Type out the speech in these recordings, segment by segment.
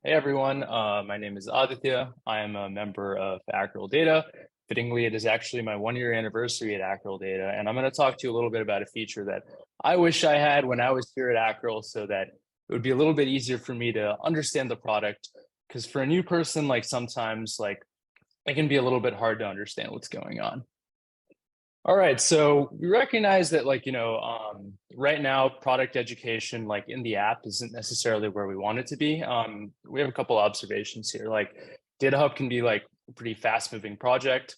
Hey everyone, my name is Aditya. I am a member of Acryl Data. Fittingly, it is actually my 1 year anniversary at Acryl Data, and I'm going to talk to you a little bit about a feature that I wish I had when I was here at Acryl so that it would be a little bit easier for me to understand the product. Because for a new person, like sometimes like it can be a little bit hard to understand what's going on. All right, so we recognize that right now product education like in the app isn't necessarily where we want it to be. We have a couple observations here. Like DataHub can be like a pretty fast moving project.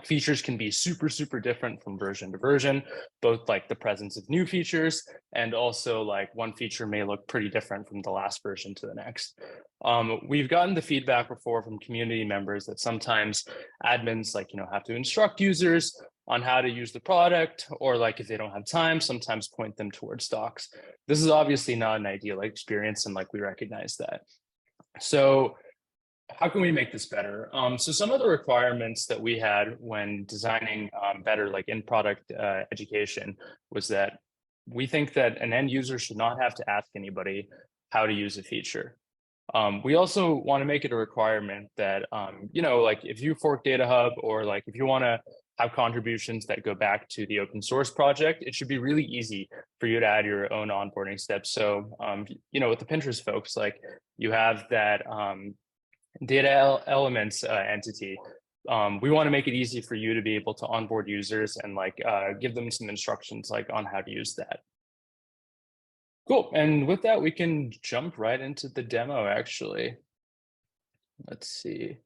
Features can be super different from version to version, both like the presence of new features and also like one feature may look pretty different from the last version to the next. We've gotten the feedback before from community members that sometimes admins have to instruct users on how to use the product, or like if they don't have time, sometimes point them towards docs. This is obviously not an ideal experience, and like we recognize that. So how can we make this better? So some of the requirements that we had when designing better like in product education was that we think that an end user should not have to ask anybody how to use a feature. We also want to make it a requirement that, like if you fork DataHub or like if you want to have contributions that go back to the open source project, it should be really easy for you to add your own onboarding steps. So, with the Pinterest folks, like you have that data elements entity. We want to make it easy for you to be able to onboard users and like give them some instructions like on how to use that. Cool. And with that, we can jump right into the demo, actually. Let's see.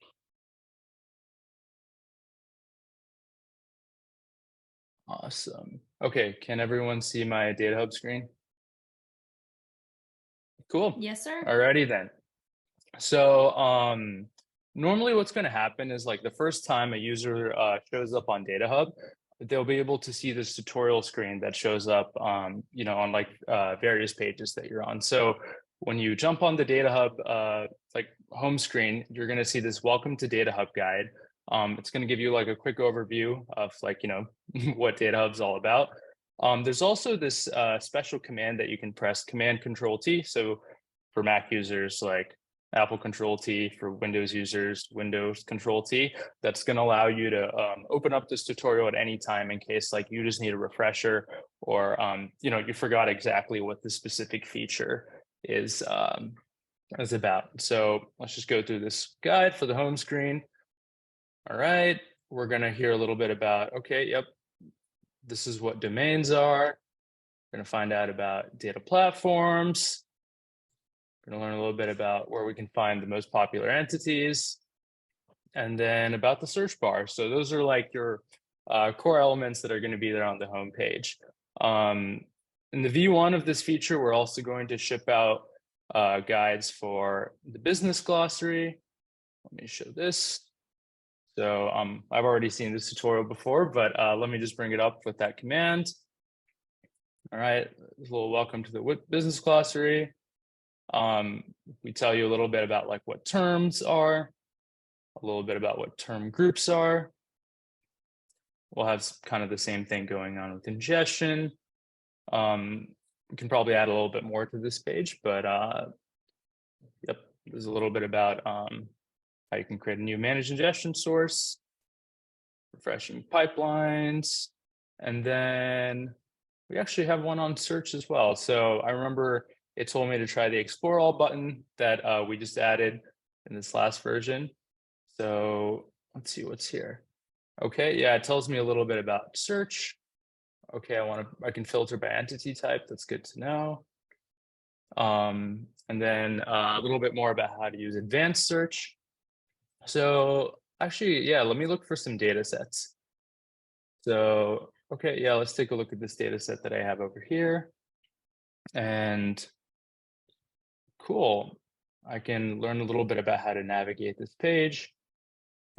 Awesome. Okay, can everyone see my DataHub screen? Cool. Yes, sir. Alrighty then. So normally what's going to happen is like the first time a user shows up on DataHub, they'll be able to see this tutorial screen that shows up, on like various pages that you're on. So when you jump on the DataHub like home screen, you're going to see this Welcome to DataHub guide. It's going to give you like a quick overview of like, what DataHub's all about. There's also this special command that you can press, Command Control T. So for Mac users, like Apple Control T, for Windows users, Windows Control T. That's going to allow you to open up this tutorial at any time in case like you just need a refresher or you forgot exactly what the specific feature is about. So let's just go through this guide for the home screen. All right, we're going to hear a little bit about, okay, yep, this is what domains are. We're going to find out about data platforms. We're going to learn a little bit about where we can find the most popular entities, and then about the search bar. So those are like your core elements that are going to be there on the home page. In the V1 of this feature, we're also going to ship out guides for the business glossary. Let me show this. So I've already seen this tutorial before, but let me just bring it up with that command. All right, a little welcome to the business glossary. We tell you a little bit about like what terms are, a little bit about what term groups are. We'll have kind of the same thing going on with ingestion. We can probably add a little bit more to this page, but yep, there's a little bit about how you can create a new managed ingestion source, refreshing pipelines, and then we actually have one on search as well. So I remember it told me to try the Explore All button that we just added in this last version. So let's see what's here. Okay, yeah, it tells me a little bit about search. Okay, I can filter by entity type. That's good to know. And then a little bit more about how to use advanced search. So actually, yeah, let me look for some data sets. So, okay, yeah, let's take a look at this data set that I have over here. And cool, I can learn a little bit about how to navigate this page.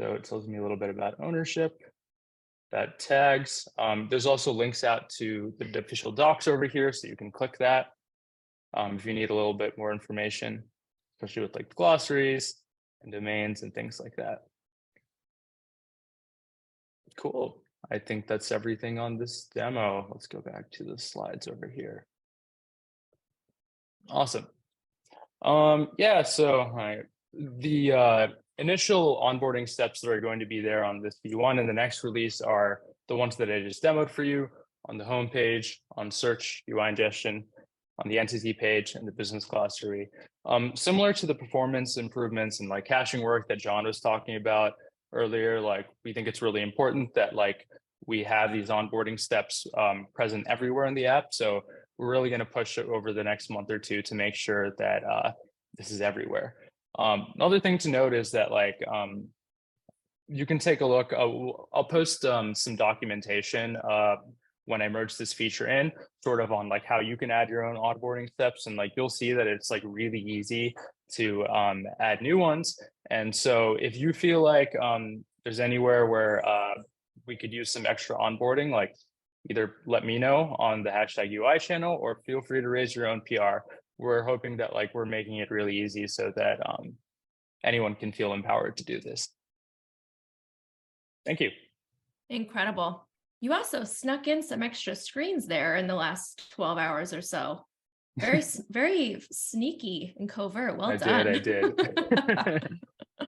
So it tells me a little bit about ownership, about tags. There's also links out to the official docs over here, so you can click that if you need a little bit more information, especially with like glossaries and domains and things like that. Cool. I think that's everything on this demo. Let's go back to the slides over here. Awesome. Yeah, so the initial onboarding steps that are going to be there on this V1 and the next release are the ones that I just demoed for you on the home page, on search, UI ingestion, on the entity page, and the business glossary. Similar to the performance improvements and like caching work that John was talking about earlier, like we think it's really important that like we have these onboarding steps present everywhere in the app. So we're really going to push it over the next month or two to make sure that this is everywhere. Another thing to note is that like you can take a look. I'll post some documentation when I merge this feature in, sort of on like how you can add your own onboarding steps, and like you'll see that it's like really easy to add new ones. And so if you feel like there's anywhere where we could use some extra onboarding, like either let me know on the #UI channel or feel free to raise your own PR. We're hoping that like we're making it really easy so that anyone can feel empowered to do this. Thank you. Incredible. You also snuck in some extra screens there in the last 12 hours or so. Very, very sneaky and covert. Well done. I did.